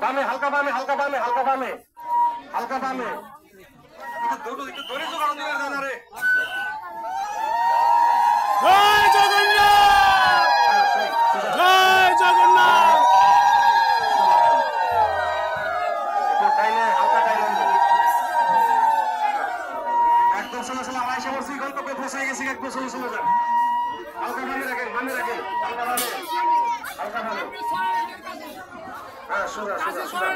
বামে হালকা বামে হালকা বামে হালকা বামে হালকা বামে জয় জগন্নাথ জয় জগন্নাথ একদম চলে চলে আমরা এসে পড়ছি গন্তব্যে পৌঁছে গেছি একদম চলে চলে যান হালকা বামে রাখেন হালকা বামে হালকা বামে হ্যাঁ সোজা সোজা সোজা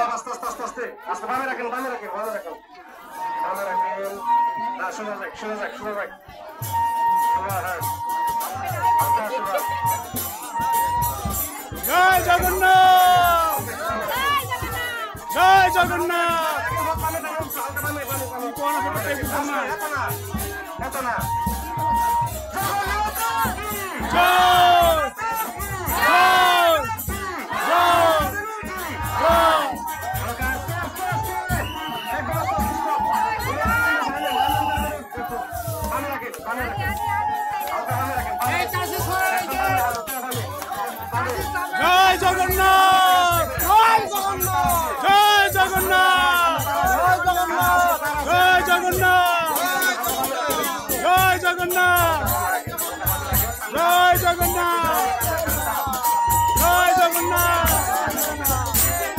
আস্তে আস্তে আস্তে আস্তে আস্তে বামে রাখেন বামে রাখেন বামে রাখেন বামে রাখেন না সোজা যাক সোজা যাক সোজা যাক সোজা হ্যাঁ হালকা সোজা জয় জগন্নাথ জয় জগন্নাথ জয় জগন্নাথ জয় জগন্নাথ জয় জগন্নাথ জয় জগন্নাথ জয় জগন্নাথ জয় জগন্নাথ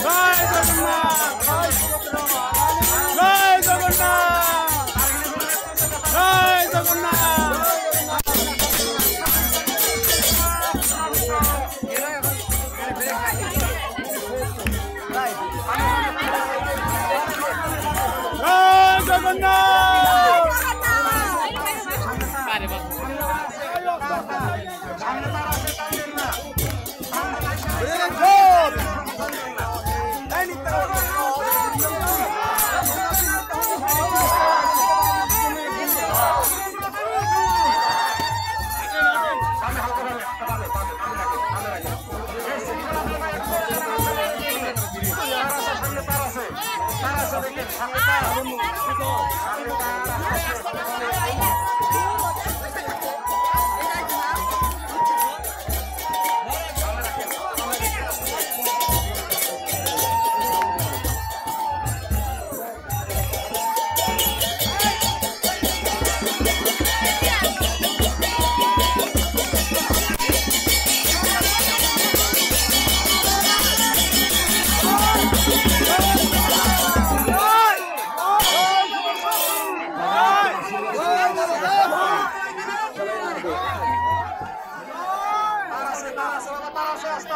জয় জগন্নাথ জয় জগন্নাথ জয় জগন্নাথ জয় জগন্নাথ সামনে